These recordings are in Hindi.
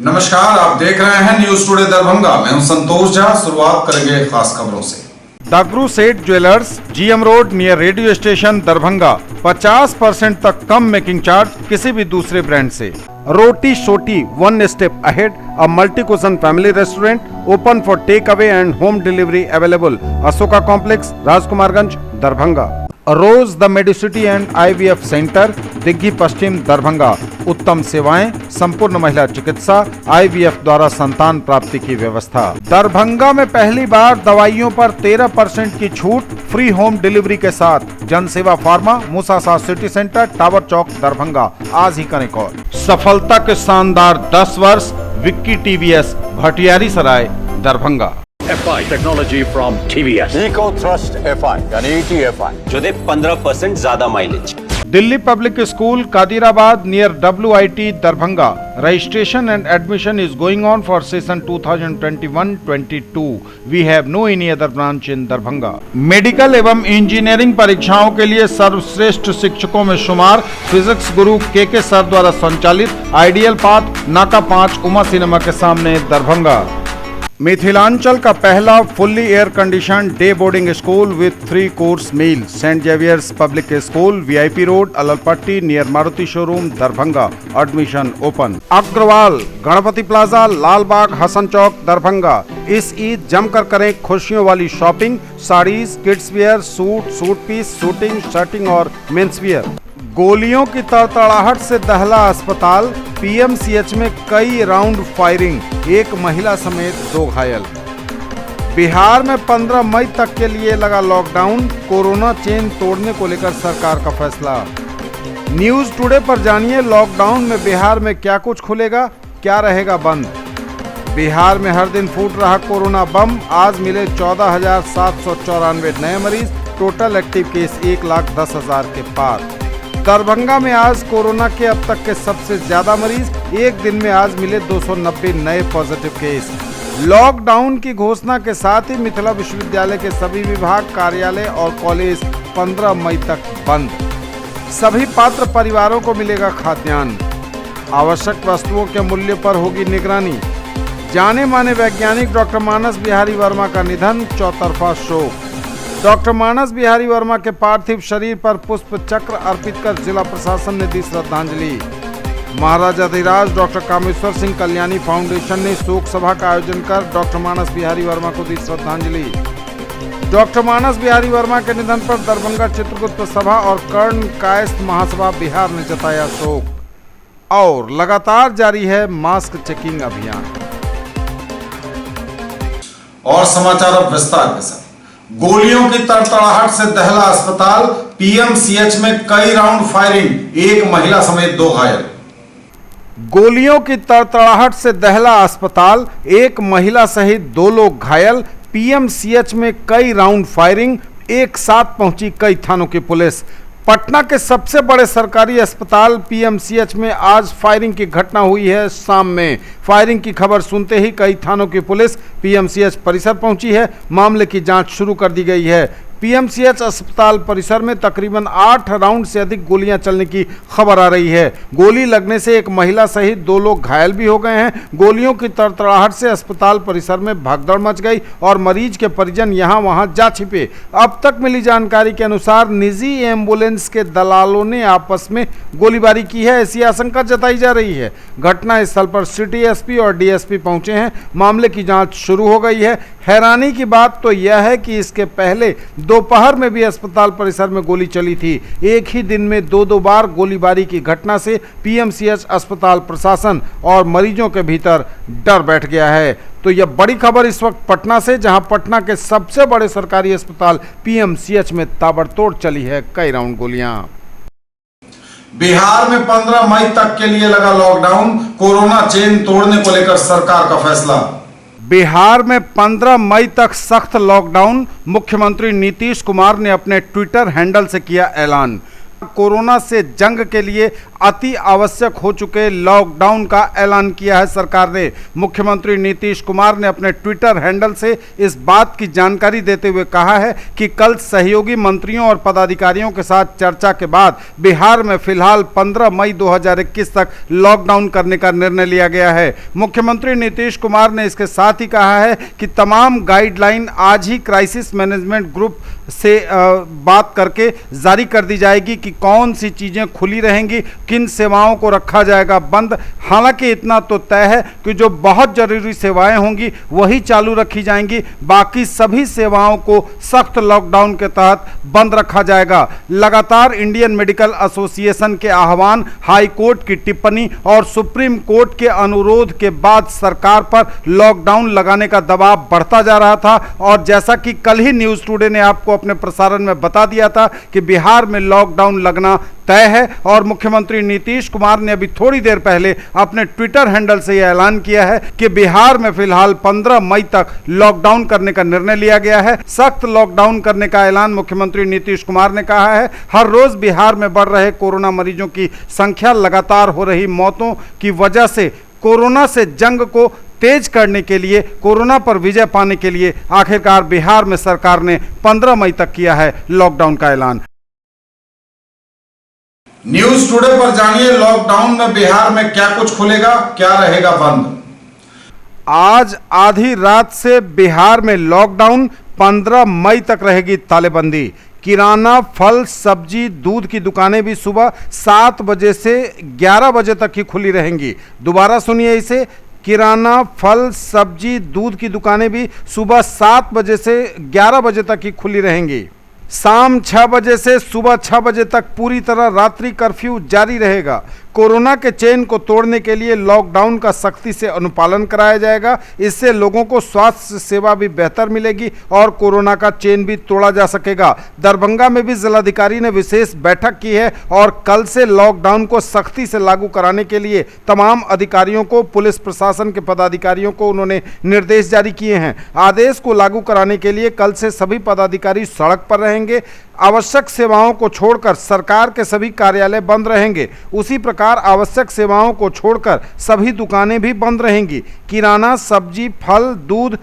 नमस्कार, आप देख रहे हैं न्यूज टुडे दरभंगा। मैं हूं संतोष झा। शुरुआत करेंगे खास खबरों से। दागरू सेठ jewellers, GM road near radio station Darbhanga 50% तक कम मेकिंग चार्ज किसी भी दूसरे ब्रांड से। Roti Shoti one step ahead, a multi cuisine family restaurant open for take away and home delivery available. Ashoka complex, Rajkumarganj, Darbhanga. Rose the Medicity and IVF centre, Digghi Paschim, Darbhanga. उत्तम सेवाएं, संपूर्ण महिला चिकित्सा, IVF द्वारा संतान प्राप्ति की व्यवस्था। दरभंगा में पहली बार दवाइयों पर 13% की छूट, फ्री होम डिलीवरी के साथ। Jansewa pharma, Musasa city centre, tower चौक, दरभंगा। आज ही करें कॉल। सफलता के शानदार 10 वर्ष, Vicky TVS, Bhatiyari Sarai, Darbhanga. FI technology from TVS, eco thrust FI यानी ETFI जो दे 15% ज्यादा mileage. Delhi public school, Kadirabad near WIT, Darbhanga. Registration and admission is going on for session 2021-22. We have no any other branch in Darbhanga. Medical एवं इंजीनियरिंग परीक्षाओं के लिए सर्वश्रेष्ठ शिक्षकों में शुमार फिजिक्स गुरु KK सर द्वारा संचालित आइडियल पाथ, नाका 5, उमा सिनेमा के सामने, दरभंगा। मिथिलांचल का पहला fully air condition day boarding school with 3 course meal, saint Xavier's public school, VIP road, Allalpatti near Maruti showroom, Darbhanga. Admission open. Agrawal Ganpati plaza, Lalbagh, Hasan Chowk, Darbhanga. इस ईद जमकर करें खुशियों वाली shopping, saris, kids wear, suit piece, suiting, shirting और मेंस वियर। गोलियों की तड़तड़ाहट से दहला अस्पताल, PMCH में कई राउंड फायरिंग, एक महिला समेत 2 घायल। बिहार में 15 मई तक के लिए लगा लॉकडाउन, कोरोना चेन तोड़ने को लेकर सरकार का फैसला। न्यूज टुडे पर जानिए लॉकडाउन में बिहार में क्या कुछ खुलेगा, क्या रहेगा बंद। बिहार में हर दिन फूट रहा कोरोना बम, आज मिले 14,794 नए मरीज, टोटल एक्टिव केस 1,10,000 के पार। दरभंगा में आज कोरोना के अब तक के सबसे ज्यादा मरीज, एक दिन में आज मिले 290 नए पॉजिटिव केस। लॉकडाउन की घोषणा के साथ ही मिथिला विश्वविद्यालय के सभी विभाग, कार्यालय और कॉलेज 15 मई तक बंद। सभी पात्र परिवारों को मिलेगा खाद्यान्न। आवश्यक वस्तुओं के मूल्य पर होगी निगरानी। जाने माने वैज्ञानिक डॉक्टर मानस बिहारी वर्मा का निधन, चौतरफा शोक। डॉक्टर मानस बिहारी वर्मा के पार्थिव शरीर पर पुष्प चक्र अर्पित कर जिला प्रशासन ने दी श्रद्धांजलि। महाराजाधिराज डॉक्टर कामेश्वर सिंह कल्याणी फाउंडेशन ने शोक सभा का आयोजन कर डॉक्टर मानस बिहारी वर्मा को दी श्रद्धांजलि। डॉक्टर मानस बिहारी वर्मा के निधन पर दरभंगा चित्रगुप्त सभा और कर्ण कायस्थ महासभा बिहार ने जताया शोक। और लगातार जारी है मास्क चेकिंग अभियान। और समाचार अब विस्तार के साथ। गोलियों की तड़तड़ाहट से दहला अस्पताल, PMCH में कई राउंड फायरिंग, एक महिला समेत 2 घायल। गोलियों की तड़तड़ाहट से दहला अस्पताल, एक महिला सहित 2 लोग घायल। PMCH में कई राउंड फायरिंग, एक साथ पहुंची कई थानों की पुलिस। पटना के सबसे बड़े सरकारी अस्पताल PMCH में आज फायरिंग की घटना हुई है। शाम में फायरिंग की खबर सुनते ही कई थानों की पुलिस PMCH परिसर पहुंची है। मामले की जांच शुरू कर दी गई है। PMCH अस्पताल परिसर में तकरीबन 8 राउंड से अधिक गोलियां चलने की खबर आ रही है। गोली लगने से एक महिला सहित 2 लोग घायल भी हो गए हैं। गोलियों की तड़तड़ाहट से अस्पताल परिसर में भगदड़ मच गई और मरीज के परिजन यहां वहां जा छिपे। अब तक मिली जानकारी के अनुसार निजी एम्बुलेंस के दलालों ने आपस में गोलीबारी की है, ऐसी आशंका जताई जा रही है। घटना स्थल पर सिटी SP और DSP पहुंचे हैं। मामले की जाँच शुरू हो गई है। हैरानी की बात तो यह है कि इसके पहले दोपहर में भी अस्पताल परिसर में गोली चली थी। एक ही दिन में 2 बार गोलीबारी की घटना से PMCH अस्पताल प्रशासन और मरीजों के भीतर डर बैठ गया है। तो यह बड़ी खबर इस वक्त पटना से, जहां पटना के सबसे बड़े सरकारी अस्पताल PMCH में ताबड़तोड़ चली है कई राउंड गोलियां। बिहार में 15 मई तक के लिए लगा लॉकडाउन, कोरोना चेन तोड़ने को लेकर सरकार का फैसला। बिहार में 15 मई तक सख्त लॉकडाउन, मुख्यमंत्री नीतीश कुमार ने अपने ट्विटर हैंडल से किया ऐलान। कोरोना से जंग के लिए अति आवश्यक हो चुके लॉकडाउन का ऐलान किया है सरकार ने। मुख्यमंत्री नीतीश कुमार ने अपने ट्विटर हैंडल से इस बात की जानकारी देते हुए कहा है कि कल सहयोगी मंत्रियों और पदाधिकारियों के साथ चर्चा के बाद बिहार में फिलहाल 15 मई 2021 तक लॉकडाउन करने का निर्णय लिया गया है। मुख्यमंत्री नीतीश कुमार ने इसके साथ ही कहा है कि तमाम गाइडलाइन आज ही क्राइसिस मैनेजमेंट ग्रुप से बात करके जारी कर दी जाएगी कि कौन सी चीज़ें खुली रहेंगी, किन सेवाओं को रखा जाएगा बंद। हालांकि इतना तो तय है कि जो बहुत जरूरी सेवाएं होंगी वही चालू रखी जाएंगी, बाकी सभी सेवाओं को सख्त लॉकडाउन के तहत बंद रखा जाएगा। लगातार इंडियन मेडिकल एसोसिएशन के आह्वान, हाई कोर्ट की टिप्पणी और सुप्रीम कोर्ट के अनुरोध के बाद सरकार पर लॉकडाउन लगाने का दबाव बढ़ता जा रहा था और जैसा कि कल ही न्यूज़ टुडे ने आपको अपने प्रसारण में बता दिया था कि बिहार में लॉकडाउन लगना तय है और मुख्यमंत्री नीतीश कुमार ने अभी थोड़ी देर पहले अपने ट्विटर हैंडल से यह ऐलान किया है कि बिहार में फिलहाल 15 मई तक लॉकडाउन करने का निर्णय लिया गया है। सख्त लॉकडाउन करने का ऐलान मुख्यमंत्री नीतीश कुमार ने कहा है। हर रोज बिहार में बढ़ रहे कोरोना मरीजों की संख्या, लगातार हो रही मौतों की वजह से कोरोना से जंग को तेज करने के लिए, कोरोना पर विजय पाने के लिए आखिरकार बिहार में सरकार ने 15 मई तक किया है लॉकडाउन का ऐलान। न्यूज टुडे पर जानिए लॉकडाउन में बिहार में क्या कुछ खुलेगा, क्या रहेगा बंद। आज आधी रात से बिहार में लॉकडाउन, 15 मई तक रहेगी तालेबंदी। किराना, फल, सब्जी, दूध की दुकानें भी सुबह 7 बजे से 11 बजे तक ही खुली रहेंगी। दोबारा सुनिए इसे, किराना, फल, सब्जी, दूध की दुकानें भी सुबह 7 बजे से 11 बजे तक ही खुली रहेंगी। शाम 6 बजे से सुबह 6 बजे तक पूरी तरह रात्रि कर्फ्यू जारी रहेगा। कोरोना के चेन को तोड़ने के लिए लॉकडाउन का सख्ती से अनुपालन कराया जाएगा। इससे लोगों को स्वास्थ्य सेवा भी बेहतर मिलेगी और कोरोना का चेन भी तोड़ा जा सकेगा। दरभंगा में भी जिलाधिकारी ने विशेष बैठक की है और कल से लॉकडाउन को सख्ती से लागू कराने के लिए तमाम अधिकारियों को, पुलिस प्रशासन के पदाधिकारियों को उन्होंने निर्देश जारी किए हैं। आदेश को लागू कराने के लिए कल से सभी पदाधिकारी सड़क पर रहेंगे। आवश्यक सेवाओं को छोड़कर सरकार के सभी कार्यालय बंद रहेंगे। उसी प्रकार आवश्यक सेवाओं को छोड़कर सभी दुकानें भी बंद रहेंगी। किराना, सब्जी, फल, दूध,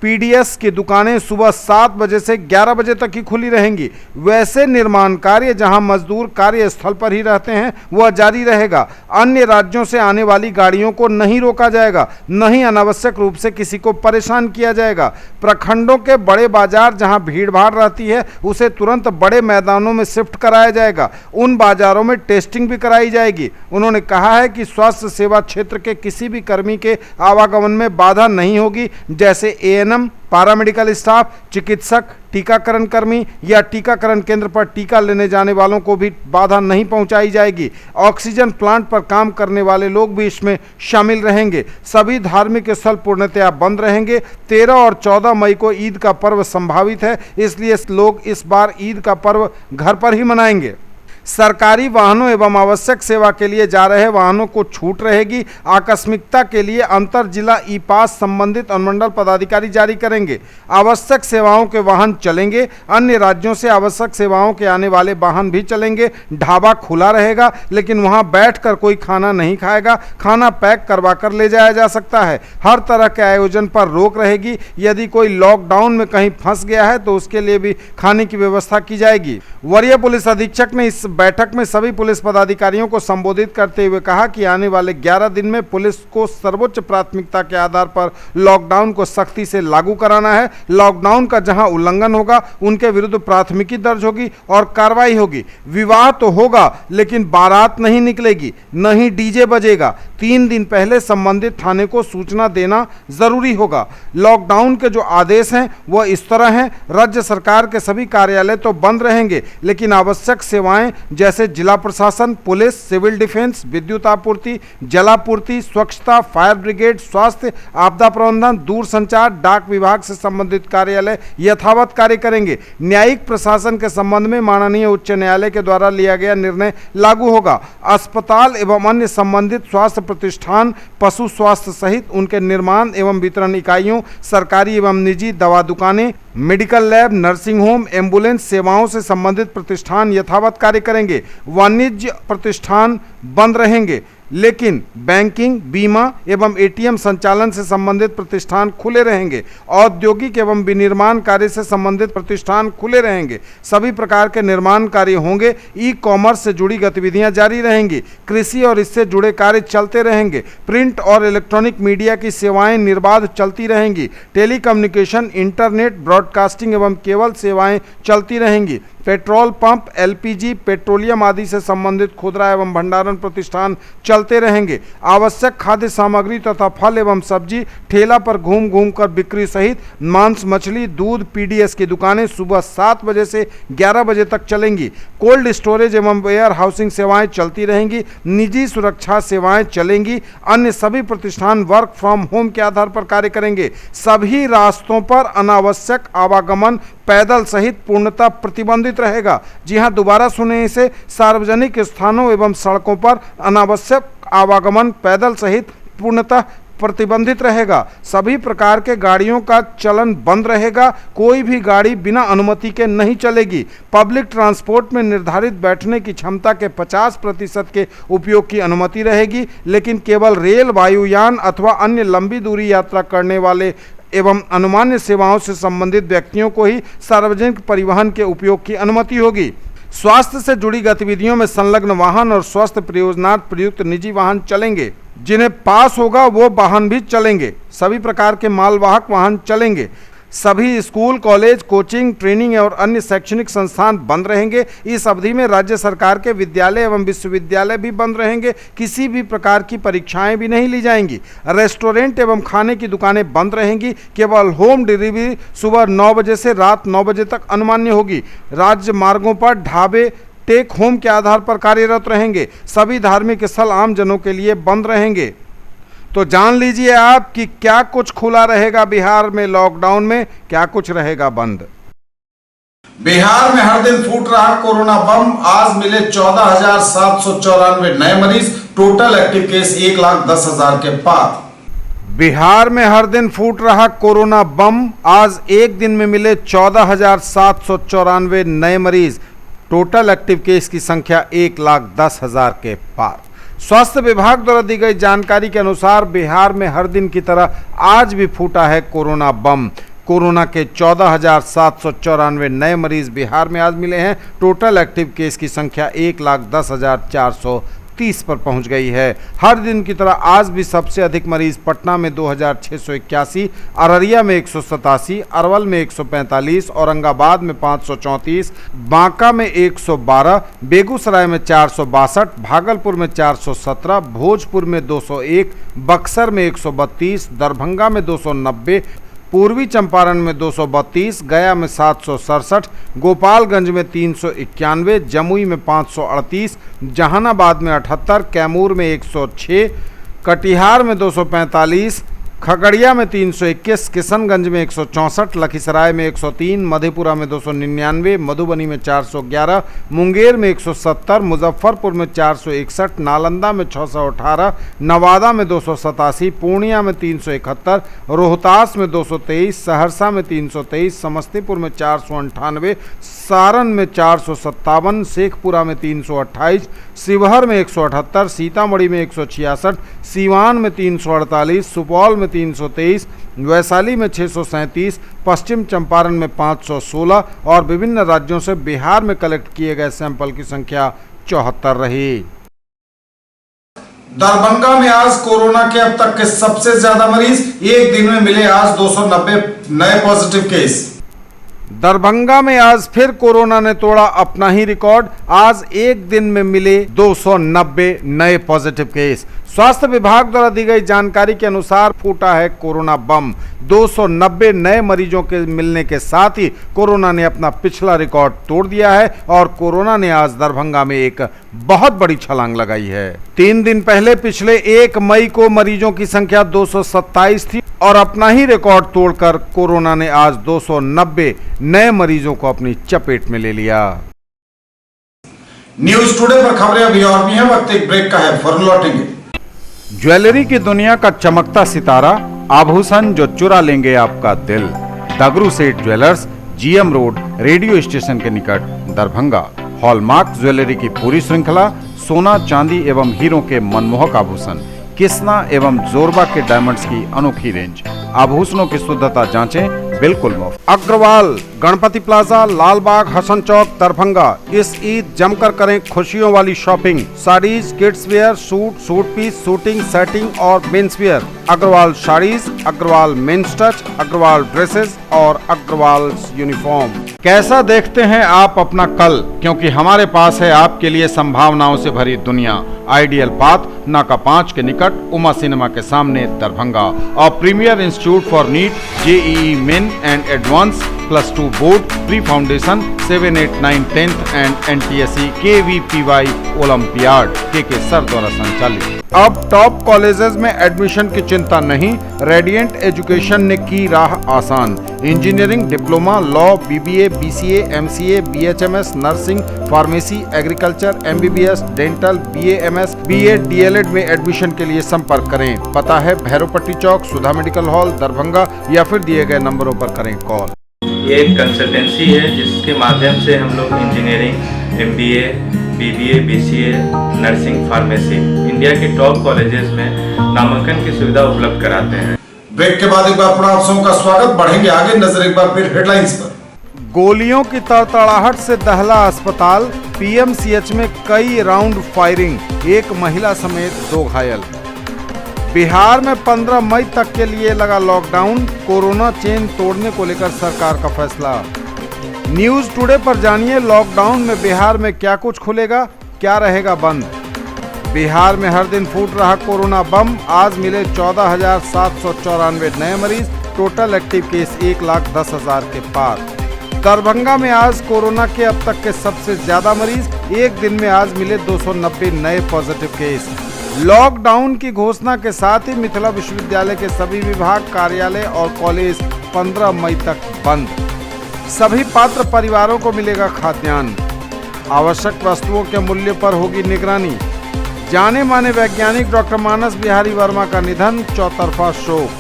पीडीएस की दुकानें सुबह 7 बजे से 11 बजे तक ही खुली रहेंगी। वैसे निर्माण कार्य जहां मजदूर कार्यस्थल पर ही रहते हैं वह जारी रहेगा। अन्य राज्यों से आने वाली गाड़ियों को नहीं रोका जाएगा, न ही अनावश्यक रूप से किसी को परेशान किया जाएगा। प्रखंडों के बड़े बाजार जहां भीड़ भाड़ रहती है उसे तुरंत बड़े मैदानों में शिफ्ट कराया जाएगा। उन बाजारों में टेस्टिंग भी कराई जाएगी। उन्होंने कहा है कि स्वास्थ्य सेवा क्षेत्र के किसी भी कर्मी के आवागमन में बाधा नहीं होगी, जैसे एएनएम, पैरामेडिकल स्टाफ, चिकित्सक, टीकाकरण कर्मी या टीकाकरण केंद्र पर टीका लेने जाने वालों को भी बाधा नहीं पहुंचाई जाएगी। ऑक्सीजन प्लांट पर काम करने वाले लोग भी इसमें शामिल रहेंगे। सभी धार्मिक स्थल पूर्णतया बंद रहेंगे। 13 और 14 मई को ईद का पर्व संभावित है, इसलिए लोग इस बार ईद का पर्व घर पर ही मनाएंगे। सरकारी वाहनों एवं आवश्यक सेवा के लिए जा रहे वाहनों को छूट रहेगी। आकस्मिकता के लिए अंतर जिला ई पास संबंधित अनुमंडल पदाधिकारी जारी करेंगे। आवश्यक सेवाओं के वाहन चलेंगे। अन्य राज्यों से आवश्यक सेवाओं के आने वाले वाहन भी चलेंगे। ढाबा खुला रहेगा, लेकिन वहां बैठकर कोई खाना नहीं खाएगा। खाना पैक करवा कर ले जाया जा सकता है। हर तरह के आयोजन पर रोक रहेगी। यदि कोई लॉकडाउन में कहीं फंस गया है तो उसके लिए भी खाने की व्यवस्था की जाएगी। वरीय पुलिस अधीक्षक ने इस बैठक में सभी पुलिस पदाधिकारियों को संबोधित करते हुए कहा कि आने वाले 11 दिन में पुलिस को सर्वोच्च प्राथमिकता के आधार पर लॉकडाउन को सख्ती से लागू कराना है। लॉकडाउन का जहां उल्लंघन होगा उनके विरुद्ध प्राथमिकी दर्ज होगी और कार्रवाई होगी। विवाह तो होगा लेकिन बारात नहीं निकलेगी, न ही डीजे बजेगा। 3 दिन पहले संबंधित थाने को सूचना देना जरूरी होगा। लॉकडाउन के जो आदेश हैं वह इस तरह हैं। राज्य सरकार के सभी कार्यालय तो बंद रहेंगे, लेकिन आवश्यक सेवाएं जैसे जिला प्रशासन, पुलिस, सिविल डिफेंस, विद्युत आपूर्ति, जलापूर्ति, स्वच्छता, फायर ब्रिगेड, स्वास्थ्य, आपदा प्रबंधन, दूरसंचार, डाक विभाग से संबंधित कार्यालय यथावत कार्य करेंगे। न्यायिक प्रशासन के संबंध में माननीय उच्च न्यायालय के द्वारा लिया गया निर्णय लागू होगा। अस्पताल एवं अन्य संबंधित स्वास्थ्य प्रतिष्ठान, पशु स्वास्थ्य सहित उनके निर्माण एवं वितरण इकाइयों, सरकारी एवं निजी दवा दुकानें, medical lab, nursing home, ambulance सेवाओं से संबंधित प्रतिष्ठान यथावत कार्य करेंगे। वाणिज्य प्रतिष्ठान बंद रहेंगे, लेकिन बैंकिंग, बीमा एवं एटीएम संचालन से संबंधित प्रतिष्ठान खुले रहेंगे। औद्योगिक एवं विनिर्माण कार्य से संबंधित प्रतिष्ठान खुले रहेंगे। सभी प्रकार के निर्माण कार्य होंगे। ई कॉमर्स से जुड़ी गतिविधियां जारी रहेंगी। कृषि और इससे जुड़े कार्य चलते रहेंगे। प्रिंट और इलेक्ट्रॉनिक मीडिया की सेवाएं निर्बाध चलती रहेंगी। टेलीकम्युनिकेशन, इंटरनेट, ब्रॉडकास्टिंग एवं केबल सेवाएं चलती रहेंगी। पेट्रोल पंप, एलपीजी, पेट्रोलियम आदि से संबंधित खुदरा एवं भंडारण प्रतिष्ठान चलते रहेंगे। आवश्यक खाद्य सामग्री तथा फल एवं सब्जी ठेला पर घूम घूम कर बिक्री सहित मांस, मछली, दूध, पीडीएस की दुकानें सुबह 7 बजे से 11 बजे तक चलेंगी। कोल्ड स्टोरेज एवं वेयर हाउसिंग सेवाएं चलती रहेंगी। निजी सुरक्षा सेवाएं चलेंगी। अन्य सभी प्रतिष्ठान वर्क फ्रॉम होम के आधार पर कार्य करेंगे। सभी रास्तों पर अनावश्यक आवागमन पैदल सहित पूर्णतः प्रतिबंधित रहेगा। जी हां, दोबारा सुने इसे, सार्वजनिक स्थानों एवं सड़कों पर अनावश्यक आवागमन पैदल सहित पूर्णतः प्रतिबंधित रहेगा। सभी प्रकार के गाड़ियों का चलन बंद रहेगा। कोई भी गाड़ी बिना अनुमति के नहीं चलेगी। पब्लिक ट्रांसपोर्ट में निर्धारित बैठने की क्षमता के 50% के उपयोग की अनुमति रहेगी, लेकिन केवल रेल, वायुयान अथवा अन्य लंबी दूरी यात्रा करने वाले एवं अनुमान्य सेवाओं से संबंधित व्यक्तियों को ही सार्वजनिक परिवहन के उपयोग की अनुमति होगी। स्वास्थ्य से जुड़ी गतिविधियों में संलग्न वाहन और स्वास्थ्य प्रयोजनार्थ प्रयुक्त निजी वाहन चलेंगे। जिन्हें पास होगा वो वाहन भी चलेंगे। सभी प्रकार के मालवाहक वाहन चलेंगे। सभी स्कूल, कॉलेज, कोचिंग, ट्रेनिंग और अन्य शैक्षणिक संस्थान बंद रहेंगे। इस अवधि में राज्य सरकार के विद्यालय एवं विश्वविद्यालय भी बंद रहेंगे। किसी भी प्रकार की परीक्षाएं भी नहीं ली जाएंगी। रेस्टोरेंट एवं खाने की दुकानें बंद रहेंगी। केवल होम डिलीवरी सुबह 9 बजे से रात 9 बजे तक अनुमान्य होगी। राज्य मार्गों पर ढाबे टेक होम के आधार पर कार्यरत रहेंगे। सभी धार्मिक स्थल आम जनों के लिए बंद रहेंगे। तो जान लीजिए आप कि क्या कुछ खुला रहेगा बिहार में लॉकडाउन में, क्या कुछ रहेगा बंद। बिहार में हर दिन फूट रहा कोरोना बम। आज मिले 14,794 नए मरीज। टोटल एक्टिव केस 1,10,000 के पार। बिहार में हर दिन फूट रहा कोरोना बम। आज एक दिन में मिले 14,794 नए मरीज। टोटल एक्टिव केस की संख्या 1,10,000 के पार। स्वास्थ्य विभाग द्वारा दी गई जानकारी के अनुसार बिहार में हर दिन की तरह आज भी फूटा है कोरोना बम। कोरोना के 14,794 नए मरीज बिहार में आज मिले हैं। टोटल एक्टिव केस की संख्या 1,10,430 पर पहुंच गई है। हर दिन की तरह आज भी सबसे अधिक मरीज पटना में 2,681, अररिया में 187, अरवल में 145, औरंगाबाद में 534, बांका में 112, बेगूसराय में 462, भागलपुर में 417, भोजपुर में 201, बक्सर में 132, दरभंगा में 290, पूर्वी चंपारण में 232, गया में 767, गोपालगंज में 391, जमुई में 538, जहानाबाद में 78, कैमूर में 106, कटिहार में 245, खगड़िया में 321, किशनगंज में 164, लखीसराय में 103, मधेपुरा में 299, मधुबनी में 411, मुंगेर में 170, मुजफ्फरपुर में 461, नालंदा में 618, नवादा में 287, पूर्णिया में 371, रोहतास में 223, सहरसा में 323, समस्तीपुर में 498, सारण में 457, शेखपुरा में 328, शिवहर में 178, सीतामढ़ी में 166, सीवान में 348, सुपौल में 323, वैशाली में 637, पश्चिम चंपारण में 516 और विभिन्न राज्यों से बिहार में कलेक्ट किए गए सैंपल की संख्या 74 रही। दरभंगा में आज कोरोना के अब तक के सबसे ज्यादा मरीज। एक दिन में मिले आज 290 नए पॉजिटिव केस। दरभंगा में आज फिर कोरोना ने तोड़ा अपना ही रिकॉर्ड। आज एक दिन में मिले 290 नए पॉजिटिव केस। स्वास्थ्य विभाग द्वारा दी गई जानकारी के अनुसार फूटा है कोरोना बम। 290 नए मरीजों के मिलने के साथ ही कोरोना ने अपना पिछला रिकॉर्ड तोड़ दिया है और कोरोना ने आज दरभंगा में एक बहुत बड़ी छलांग लगाई है। 3 दिन पहले पिछले 1 मई को मरीजों की संख्या 227 थी और अपना ही रिकॉर्ड तोड़कर कोरोना ने आज 290 नए मरीजों को अपनी चपेट में ले लिया। न्यूज टुडे पर खबरें अभी और भी हैं। वक्त एक ब्रेक का है, फौरन लौटेंगे। ज्वेलरी की दुनिया का चमकता सितारा, आभूषण जो चुरा लेंगे आपका दिल। दगरू सेठ jewellers, GM road, radio station के निकट, दरभंगा। हॉलमार्क ज्वेलरी की पूरी श्रृंखला, सोना, चांदी एवं हीरों के मनमोहक आभूषण, किस्ना एवं जोरबा के डायमंड्स की अनोखी रेंज। आभूषणों की शुद्धता जांचें, बिल्कुल मुफ्त। अग्रवाल, गणपति प्लाजा, लालबाग, हसन चौक, दरभंगा। इस ईद जमकर करें खुशियों वाली shopping. Saris, kids wear, suit, suit piece, suiting, shirting और men's wear. Agrawal saris, Agrawal men's touch, Agrawal dresses और अग्रवाल यूनिफॉर्म। कैसा देखते हैं आप अपना कल, क्योंकि हमारे पास है आपके लिए संभावनाओं से भरी दुनिया। आइडियल पाथ, नाका 5 के निकट, उमा सिनेमा के सामने, दरभंगा। और premier institute for NEET, JEE main and advance, +2 board, pre foundation, 7, 8, 9, 10th and NTSC KVPY ओलंपियाड के सर द्वारा संचालित। अब टॉप कॉलेजेस में एडमिशन की चिंता नहीं, रेडिएंट एजुकेशन ने की राह आसान। Engineering, diploma, law, BBA, BCA, MCA, BHMS, nursing, pharmacy, agriculture, MBBS, dental, BAMS, BEd, DLEd में एडमिशन के लिए संपर्क करें। पता है भैरवपट्टी चौक, सुधा मेडिकल हॉल, दरभंगा, या फिर दिए गए नंबरों पर करें कॉल। ये एक कंसल्टेंसी है जिसके माध्यम से हम लोग engineering, MBA, BBA, BCA, nursing, pharmacy, India के टॉप कॉलेजेस में नामांकन की सुविधा उपलब्ध कराते हैं। ब्रेक के बाद एक बार पुनः आप सबों का स्वागत। बढ़ेंगे आगे, नजर एक बार फिर हेडलाइंस पर। गोलियों की तड़तड़ाहट से दहला अस्पताल, PMCH में कई राउंड फायरिंग, एक महिला समेत 2 घायल। बिहार में 15 मई तक के लिए लगा लॉकडाउन, कोरोना चेन तोड़ने को लेकर सरकार का फैसला। न्यूज टुडे पर जानिए लॉकडाउन में बिहार में क्या कुछ खुलेगा, क्या रहेगा बंद। बिहार में हर दिन फूट रहा कोरोना बम, आज मिले 14,794 नए मरीज, टोटल एक्टिव केस 1,10,000 के पार। दरभंगा में आज कोरोना के अब तक के सबसे ज्यादा मरीज, एक दिन में आज मिले 290 नए पॉजिटिव केस। लॉकडाउन की घोषणा के साथ ही मिथिला विश्वविद्यालय के सभी विभाग, कार्यालय और कॉलेज 15 मई तक बंद। सभी पात्र परिवारों को मिलेगा खाद्यान्न। आवश्यक वस्तुओं के मूल्य पर होगी निगरानी। जाने माने वैज्ञानिक डॉक्टर मानस बिहारी वर्मा का निधन, चौतरफा शोक।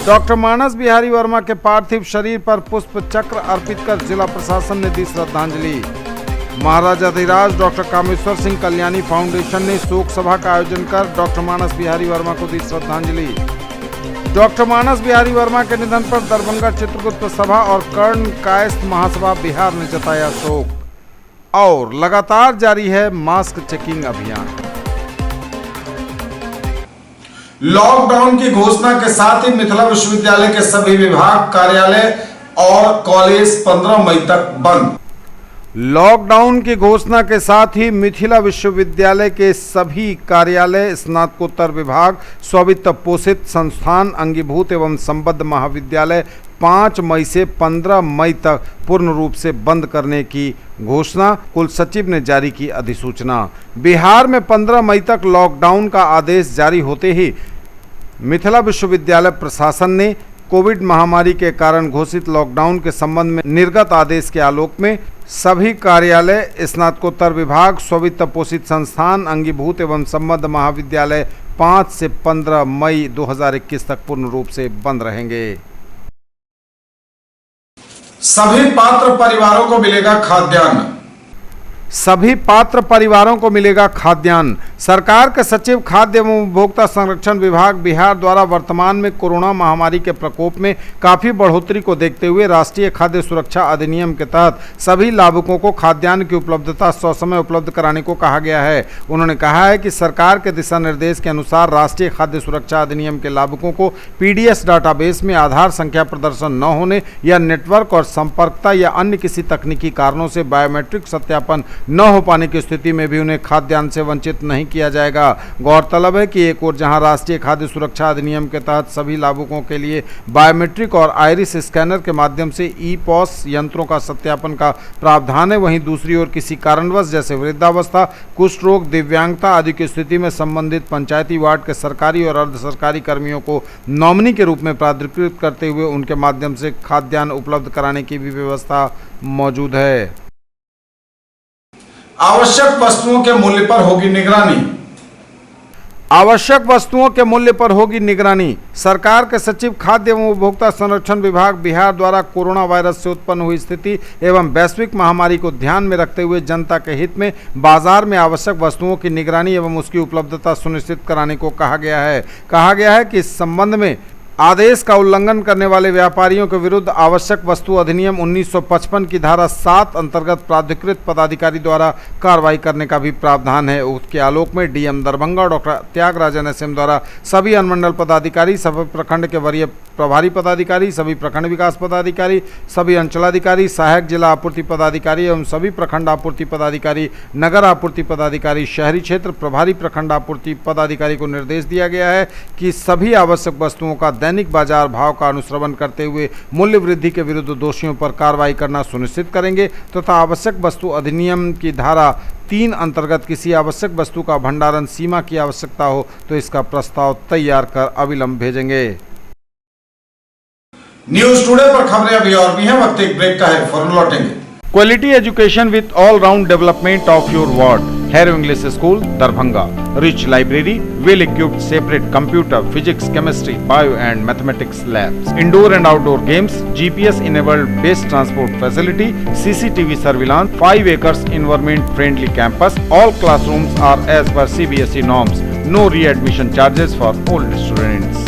डॉक्टर मानस बिहारी वर्मा के पार्थिव शरीर पर पुष्प चक्र अर्पित कर जिला प्रशासन ने दी श्रद्धांजलि। महाराजाधिराज डॉक्टर कामेश्वर सिंह कल्याणी फाउंडेशन ने शोक सभा का आयोजन कर डॉक्टर मानस बिहारी वर्मा को दी श्रद्धांजलि। डॉक्टर मानस बिहारी वर्मा के निधन पर दरभंगा चित्रगुप्त सभा और कर्ण कायस्थ महासभा बिहार ने जताया शोक। और लगातार जारी है मास्क चेकिंग अभियान। लॉकडाउन की घोषणा के साथ ही मिथिला विश्वविद्यालय के सभी विभाग, कार्यालय और कॉलेज 15 मई तक बंद। लॉकडाउन की घोषणा के साथ ही मिथिला विश्वविद्यालय के सभी कार्यालय, स्नातकोत्तर विभाग, स्ववित्त पोषित संस्थान, अंगीभूत एवं संबद्ध महाविद्यालय 5 मई से 15 मई तक पूर्ण रूप से बंद करने की घोषणा कुल सचिव ने जारी की अधिसूचना। बिहार में 15 मई तक लॉकडाउन का आदेश जारी होते ही मिथिला विश्वविद्यालय प्रशासन ने कोविड महामारी के कारण घोषित लॉकडाउन के संबंध में निर्गत आदेश के आलोक में सभी कार्यालय, स्नातकोत्तर विभाग, स्ववित्त पोषित संस्थान, अंगीभूत एवं संबद्ध महाविद्यालय 5 से 15 मई 2021 तक पूर्ण रूप से बंद रहेंगे। सभी पात्र परिवारों को मिलेगा खाद्यान्न। सभी पात्र परिवारों को मिलेगा खाद्यान्न। सरकार के सचिव खाद्य एवं उपभोक्ता संरक्षण विभाग बिहार द्वारा वर्तमान में कोरोना महामारी के प्रकोप में काफी बढ़ोतरी को देखते हुए राष्ट्रीय खाद्य सुरक्षा अधिनियम के तहत सभी लाभुकों को खाद्यान्न की उपलब्धता ससमय उपलब्ध कराने को कहा गया है। उन्होंने कहा है कि सरकार के दिशा निर्देश के अनुसार राष्ट्रीय खाद्य सुरक्षा अधिनियम के लाभुकों को PDS डाटाबेस में आधार संख्या प्रदर्शन न होने या नेटवर्क और संपर्कता या अन्य किसी तकनीकी कारणों से बायोमेट्रिक सत्यापन न हो पाने की स्थिति में भी उन्हें खाद्यान्न से वंचित नहीं किया जाएगा। गौरतलब है कि एक ओर जहां राष्ट्रीय खाद्य सुरक्षा अधिनियम के तहत सभी लाभुकों के लिए बायोमेट्रिक और आइरिस स्कैनर के माध्यम से ई-पॉस यंत्रों का सत्यापन का प्रावधान है, वहीं दूसरी ओर किसी कारणवश जैसे वृद्धावस्था, कुष्ठ रोग, दिव्यांगता आदि की स्थिति में संबंधित पंचायती वार्ड के सरकारी और अर्ध सरकारी कर्मियों को नॉमिनी के रूप में प्राधिकृत करते हुए उनके माध्यम से खाद्यान्न उपलब्ध कराने की भी व्यवस्था मौजूद है। आवश्यक वस्तुओं के मूल्य पर होगी निगरानी। आवश्यक वस्तुओं के मूल्य पर होगी निगरानी। सरकार के सचिव खाद्य एवं उपभोक्ता संरक्षण विभाग बिहार द्वारा कोरोना वायरस से उत्पन्न हुई स्थिति एवं वैश्विक महामारी को ध्यान में रखते हुए जनता के हित में बाजार में आवश्यक वस्तुओं की निगरानी एवं उसकी उपलब्धता सुनिश्चित कराने को कहा गया है कि इस संबंध में आदेश का उल्लंघन करने वाले व्यापारियों के विरुद्ध आवश्यक वस्तु अधिनियम 1955 की धारा 7 अंतर्गत प्राधिकृत पदाधिकारी द्वारा कार्रवाई करने का भी प्रावधान है। उसके आलोक में DM Darbhanga doctor Tyagarajan SM द्वारा सभी अनुमंडल पदाधिकारी, सभी प्रखंड के वरीय प्रभारी पदाधिकारी, सभी प्रखंड विकास पदाधिकारी, सभी अंचलाधिकारी, सहायक जिला आपूर्ति पदाधिकारी एवं सभी प्रखंड आपूर्ति पदाधिकारी, नगर आपूर्ति पदाधिकारी, शहरी क्षेत्र प्रभारी प्रखंड आपूर्ति पदाधिकारी को निर्देश दिया गया है कि सभी आवश्यक वस्तुओं का दैनिक बाजार भाव का अनुश्रवण करते हुए मूल्य वृद्धि के विरुद्ध दोषियों पर कार्रवाई करना सुनिश्चित करेंगे तथा आवश्यक वस्तु अधिनियम की धारा 3 अंतर्गत किसी आवश्यक वस्तु का भंडारण सीमा की आवश्यकता हो तो इसका प्रस्ताव तैयार कर अविलंब भेजेंगे। न्यूज टुडे पर खबरें अभी और भी हैं, वक्त एक ब्रेक का है, फौरन लौटेंगे। Quality education with all-round development of your ward. Harrow English School, Darbhanga. Rich library, well-equipped separate computer, physics, chemistry, bio and mathematics labs. Indoor and outdoor games, GPS-enabled base transport facility, CCTV surveillance, 5 acres environment-friendly campus. All classrooms are as per CBSE norms. No readmission charges for all students.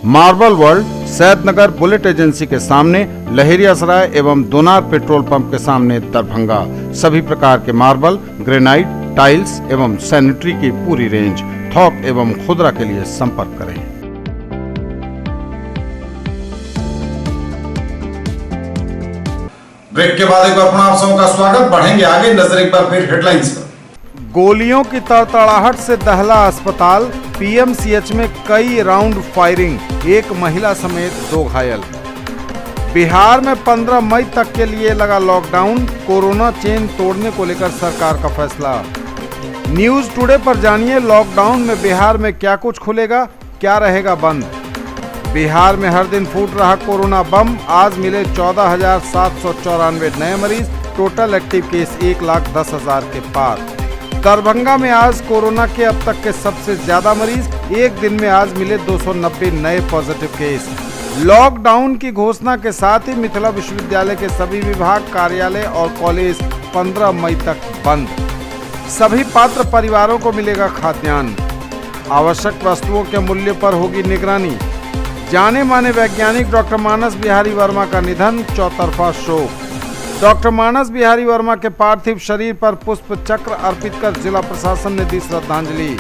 Marble world, Saidnagar bullet agency के सामने, लहेरियासराय एवं दोनार पेट्रोल पंप के सामने, दरभंगा। सभी प्रकार के मार्बल, ग्रेनाइट, टाइल्स एवं सैनिटरी की पूरी रेंज। थोक एवं खुदरा के लिए संपर्क करें। ब्रेक के बाद एक बार पुनः आप सबका स्वागत। बढ़ेंगे आगे, नजर एक बार फिर हेडलाइंस पर। गोलियों की तड़तड़ाहट से दहला अस्पताल, पीएमसीएच में कई राउंड फायरिंग, एक महिला समेत 2 घायल। बिहार में 15 मई तक के लिए लगा लॉकडाउन, कोरोना चेन तोड़ने को लेकर सरकार का फैसला। न्यूज टुडे पर जानिए लॉकडाउन में बिहार में क्या कुछ खुलेगा, क्या रहेगा बंद। बिहार में हर दिन फूट रहा कोरोना बम, आज मिले 14,794 नए मरीज, टोटल एक्टिव केस 1,10,000 के पार। दरभंगा में आज कोरोना के अब तक के सबसे ज्यादा मरीज, एक दिन में आज मिले 290 नए पॉजिटिव केस। लॉकडाउन की घोषणा के साथ ही मिथिला विश्वविद्यालय के सभी विभाग, कार्यालय और कॉलेज 15 मई तक बंद। सभी पात्र परिवारों को मिलेगा खाद्यान्न। आवश्यक वस्तुओं के मूल्य पर होगी निगरानी। जाने माने वैज्ञानिक डॉक्टर मानस बिहारी वर्मा का निधन, चौतरफा शोक। डॉक्टर मानस बिहारी वर्मा के पार्थिव शरीर पर पुष्प चक्र अर्पित कर जिला प्रशासन ने दी श्रद्धांजलि।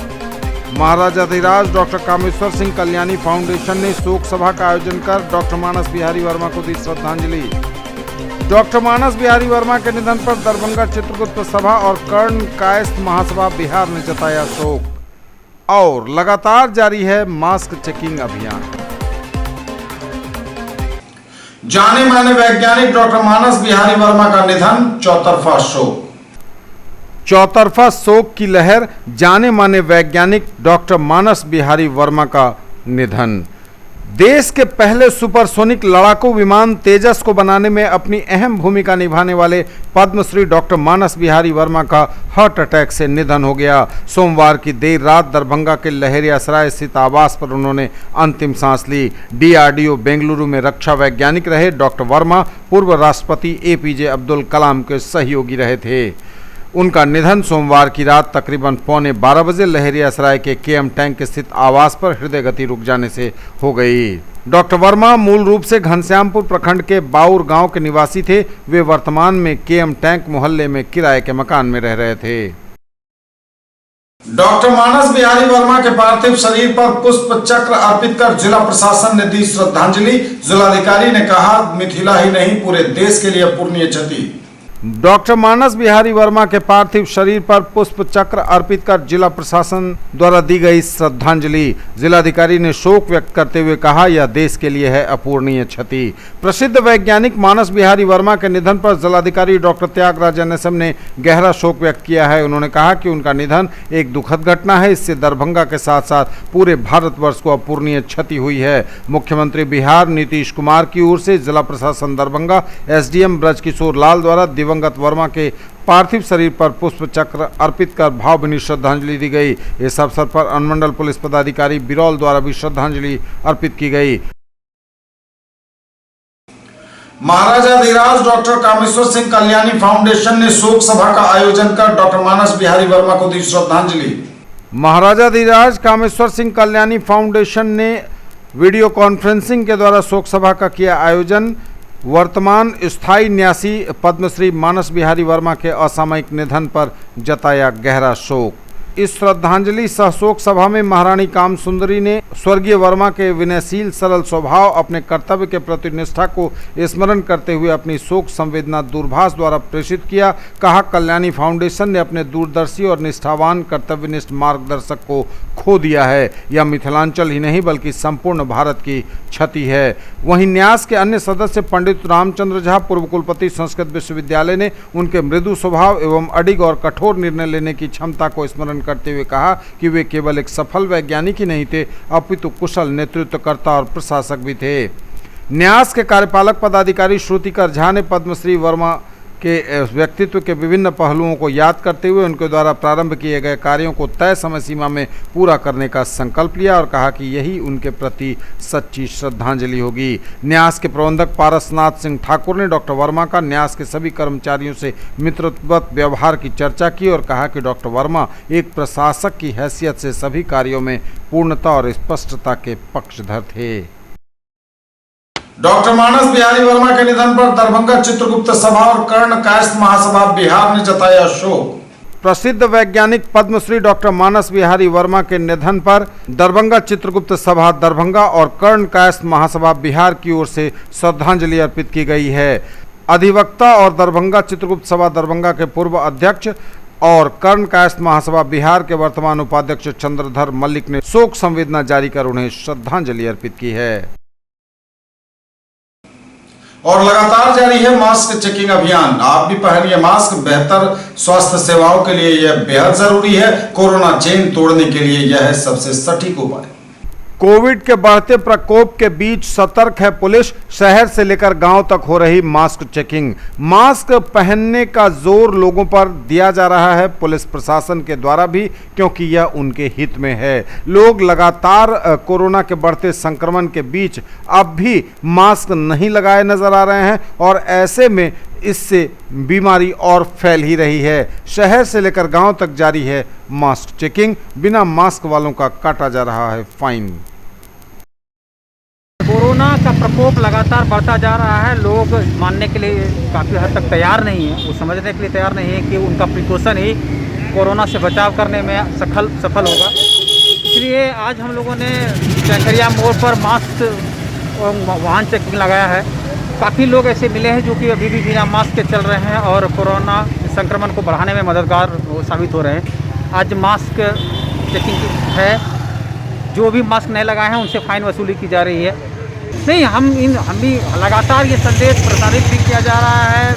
महाराजाधिराज डॉक्टर कामेश्वर सिंह कल्याणी फाउंडेशन ने शोक सभा का आयोजन कर डॉक्टर मानस बिहारी वर्मा को दी श्रद्धांजलि। डॉक्टर मानस बिहारी वर्मा के निधन पर दरभंगा चित्रगुप्त सभा और कर्ण कायस्थ महासभा बिहार ने जताया शोक। और लगातार जारी है मास्क चेकिंग अभियान। जाने माने वैज्ञानिक डॉक्टर मानस बिहारी वर्मा का निधन, चौतरफा शोक। चौतरफा शोक की लहर, जाने माने वैज्ञानिक डॉक्टर मानस बिहारी वर्मा का निधन। देश के पहले सुपरसोनिक लड़ाकू विमान तेजस को बनाने में अपनी अहम भूमिका निभाने वाले पद्मश्री डॉक्टर मानस बिहारी वर्मा का हार्ट अटैक से निधन हो गया। सोमवार की देर रात दरभंगा के लहेरियासराय स्थित आवास पर उन्होंने अंतिम सांस ली। डीआरडीओ बेंगलुरु में रक्षा वैज्ञानिक रहे डॉक्टर वर्मा पूर्व राष्ट्रपति एपीजे अब्दुल कलाम के सहयोगी रहे थे। उनका निधन सोमवार की रात तकरीबन 11:15 बजे लहेरियासराय के केएम टैंक स्थित आवास पर हृदय गति रुक जाने से हो गई। डॉक्टर वर्मा मूल रूप से घनश्यामपुर प्रखंड के बाउर गांव के निवासी थे। वे वर्तमान में केएम टैंक मोहल्ले में किराए के मकान में रह रहे थे। डॉक्टर मानस बिहारी वर्मा के पार्थिव शरीर पर पुष्प चक्र अर्पित कर जिला प्रशासन ने दी श्रद्धांजलि। जिलाधिकारी ने कहा, मिथिला ही नहीं पूरे देश के लिए अपूरणीय क्षति। डॉक्टर मानस बिहारी वर्मा के पार्थिव शरीर पर पुष्प चक्र अर्पित कर जिला प्रशासन द्वारा दी गई श्रद्धांजलि। जिलाधिकारी ने शोक व्यक्त करते हुए कहा, यह देश के लिए है अपूरणीय क्षति। प्रसिद्ध वैज्ञानिक मानस बिहारी वर्मा के निधन पर जिलाधिकारी डॉक्टर त्यागराजन एसएम ने गहरा शोक व्यक्त किया है। उन्होंने कहा कि उनका निधन एक दुखद घटना है। इससे दरभंगा के साथ साथ पूरे भारतवर्ष को अपूरणीय क्षति हुई है। मुख्यमंत्री बिहार नीतीश कुमार की ओर से जिला प्रशासन दरभंगा, एसडीएम ब्रजकिशोर लाल द्वारा दिवंगत वर्मा के पार्थिव शरीर पर पुष्प चक्र अर्पित कर भावभीनी श्रद्धांजलि दी गई। इस अवसर पर अनुमंडल पुलिस पदाधिकारी बिरौल द्वारा भी श्रद्धांजलि अर्पित की गई। महाराजा धीराज डॉक्टर कामेश्वर सिंह कल्याणी फाउंडेशन ने शोक सभा का आयोजन कर डॉक्टर मानस बिहारी वर्मा को दी श्रद्धांजलि। महाराजा धीराज कामेश्वर सिंह कल्याणी फाउंडेशन ने वीडियो कॉन्फ्रेंसिंग के द्वारा शोक सभा का किया आयोजन। वर्तमान स्थायी न्यासी पद्मश्री मानस बिहारी वर्मा के असामयिक निधन पर जताया गहरा शोक। इस श्रद्धांजलि सह शोक सभा में महारानी काम सुंदरी ने स्वर्गीय वर्मा के विनयशील सरल स्वभाव, अपने कर्तव्य के प्रति निष्ठा को स्मरण करते हुए अपनी शोक संवेदना दूरभाष द्वारा प्रेषित किया। कहा, कल्याणी फाउंडेशन ने अपने दूरदर्शी और निष्ठावान कर्तव्यनिष्ठ मार्गदर्शक को खो दिया है। यह मिथिलांचल ही नहीं बल्कि संपूर्ण भारत की क्षति है। वहीं न्यास के अन्य सदस्य पंडित रामचंद्र झा, पूर्व कुलपति संस्कृत विश्वविद्यालय ने उनके मृदु स्वभाव एवं अडिग और कठोर निर्णय लेने की क्षमता को स्मरण करते हुए कहा कि वे केवल एक सफल वैज्ञानिक ही नहीं थे, अपितु कुशल नेतृत्वकर्ता और प्रशासक भी थे। न्यास के कार्यपालक पदाधिकारी श्रुतिकर झा ने पद्मश्री वर्मा के व्यक्तित्व के विभिन्न पहलुओं को याद करते हुए उनके द्वारा प्रारंभ किए गए कार्यों को तय समय सीमा में पूरा करने का संकल्प लिया और कहा कि यही उनके प्रति सच्ची श्रद्धांजलि होगी। न्यास के प्रबंधक पारसनाथ सिंह ठाकुर ने डॉक्टर वर्मा का न्यास के सभी कर्मचारियों से मित्रवत व्यवहार की चर्चा की और कहा कि डॉक्टर वर्मा एक प्रशासक की हैसियत से सभी कार्यों में पूर्णता और स्पष्टता के पक्षधर थे। डॉक्टर मानस बिहारी वर्मा के निधन पर दरभंगा चित्रगुप्त सभा और कर्ण कायस्थ महासभा बिहार ने जताया शोक। प्रसिद्ध वैज्ञानिक पद्मश्री डॉक्टर मानस बिहारी वर्मा के निधन पर दरभंगा चित्रगुप्त सभा दरभंगा और कर्ण कायस्थ महासभा बिहार की ओर से श्रद्धांजलि अर्पित की गई है। अधिवक्ता और दरभंगा चित्रगुप्त सभा दरभंगा के पूर्व अध्यक्ष और कर्ण कायस्थ महासभा बिहार के वर्तमान उपाध्यक्ष चंद्रधर मल्लिक ने शोक संवेदना जारी कर उन्हें श्रद्धांजलि अर्पित की है। और लगातार जारी है मास्क चेकिंग अभियान। आप भी पहनिए मास्क। बेहतर स्वास्थ्य सेवाओं के लिए यह बेहद जरूरी है। कोरोना चेन तोड़ने के लिए यह है सबसे सटीक उपाय। कोविड के बढ़ते प्रकोप के बीच सतर्क है पुलिस। शहर से लेकर गांव तक हो रही मास्क चेकिंग। मास्क पहनने का जोर लोगों पर दिया जा रहा है पुलिस प्रशासन के द्वारा भी, क्योंकि यह उनके हित में है। लोग लगातार कोरोना के बढ़ते संक्रमण के बीच अब भी मास्क नहीं लगाए नजर आ रहे हैं और ऐसे में इससे बीमारी और फैल ही रही है। शहर से लेकर गांव तक जारी है मास्क चेकिंग। बिना मास्क वालों का काटा जा रहा है फाइन। कोरोना का प्रकोप लगातार बढ़ता जा रहा है। लोग मानने के लिए काफ़ी हद तक तैयार नहीं है, वो समझने के लिए तैयार नहीं है कि उनका प्रिकॉशन ही कोरोना से बचाव करने में सफल होगा। इसलिए आज हम लोगों ने चैंकरिया मोड़ पर मास्क वाहन चेकिंग लगाया है। काफ़ी लोग ऐसे मिले हैं जो कि अभी भी बिना मास्क के चल रहे हैं और कोरोना संक्रमण को बढ़ाने में मददगार साबित हो रहे हैं। आज मास्क चेकिंग है। जो भी मास्क नहीं लगाए हैं उनसे फाइन वसूली की जा रही है। नहीं, हम भी लगातार ये संदेश प्रसारित भी किया जा रहा है।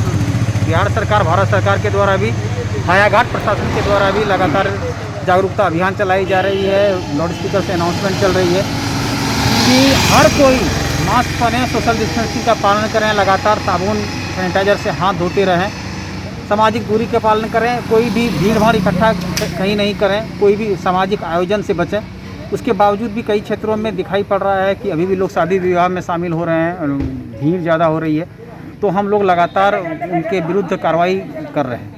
बिहार सरकार, भारत सरकार के द्वारा भी, हायाघाट प्रशासन के द्वारा भी लगातार जागरूकता अभियान चलाई जा रही है। लाउड स्पीकर से अनाउंसमेंट चल रही है कि हर कोई मास्क पहने, सोशल डिस्टेंसिंग का पालन करें, लगातार साबुन सैनिटाइजर से हाथ धोते रहें, सामाजिक दूरी का पालन करें, कोई भी भीड़ भाड़ इकट्ठा कहीं नहीं करें, कोई भी सामाजिक आयोजन से बचें। उसके बावजूद भी कई क्षेत्रों में दिखाई पड़ रहा है कि अभी भी लोग शादी विवाह में शामिल हो रहे हैं, भीड़ ज़्यादा हो रही है, तो हम लोग लगातार उनके विरुद्ध कार्रवाई कर रहे हैं।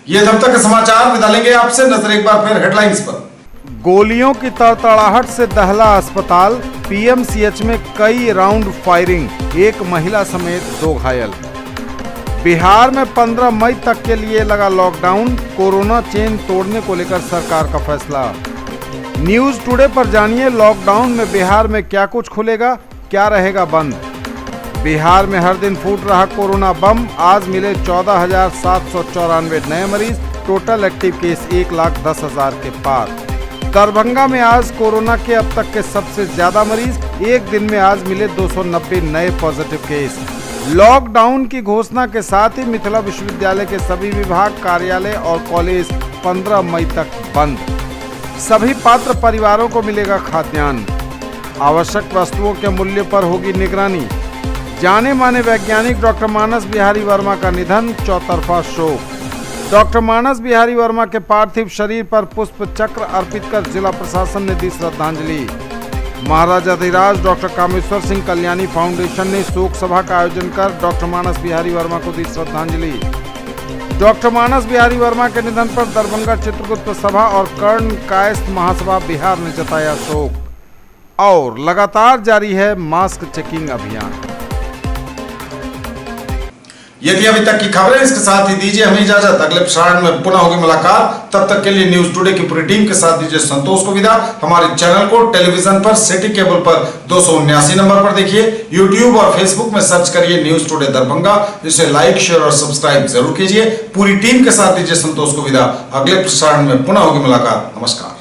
ये तब तक के समाचार। विदा लेंगे आपसे। नजर एक बार फिर हेडलाइंस पर। गोलियों की तड़तड़ाहट से दहला अस्पताल। पीएमसीएच में कई राउंड फायरिंग, एक महिला समेत 2 घायल। बिहार में 15 मई तक के लिए लगा लॉकडाउन। कोरोना चेन तोड़ने को लेकर सरकार का फैसला। न्यूज टुडे पर जानिए लॉकडाउन में बिहार में क्या कुछ खुलेगा, क्या रहेगा बंद। बिहार में हर दिन फूट रहा कोरोना बम। आज मिले 14,794 नए मरीज। टोटल एक्टिव केस 1,10,000 के पार। दरभंगा में आज कोरोना के अब तक के सबसे ज्यादा मरीज। एक दिन में आज मिले 290 नए पॉजिटिव केस। लॉकडाउन की घोषणा के साथ ही मिथिला विश्वविद्यालय के सभी विभाग, कार्यालय और कॉलेज 15 मई तक बंद। सभी पात्र परिवारों को मिलेगा खाद्यान्न। आवश्यक वस्तुओं के मूल्य पर होगी निगरानी। जाने माने वैज्ञानिक डॉक्टर मानस बिहारी वर्मा का निधन, चौतरफा शोक। डॉक्टर मानस बिहारी वर्मा के पार्थिव शरीर पर पुष्प चक्र अर्पित कर जिला प्रशासन ने दी श्रद्धांजलि। महाराजाधिराज डॉक्टर कामेश्वर सिंह कल्याणी फाउंडेशन ने शोक सभा का आयोजन कर डॉक्टर मानस बिहारी वर्मा को दी श्रद्धांजलि। डॉक्टर मानस बिहारी वर्मा के निधन पर दरभंगा चित्रगुप्त सभा और कर्ण कायस्थ महासभा बिहार ने जताया शोक। और लगातार जारी है मास्क चेकिंग अभियान। ये थी अभी तक की खबरें, इसके साथ ही दीजिए हमें इजाजत। अगले प्रसारण में पुनः होगी मुलाकात। तब तक के लिए न्यूज टुडे की पूरी टीम के साथ दीजिए संतोष को विदा। हमारे चैनल को टेलीविजन पर सिटी केबल पर 279 नंबर पर देखिए। यूट्यूब और फेसबुक में सर्च करिए न्यूज टुडे दरभंगा। इसे लाइक, शेयर और सब्सक्राइब जरूर कीजिए। पूरी टीम के साथ दीजिए संतोष को विदा। अगले प्रसारण में पुनः होगी मुलाकात। नमस्कार।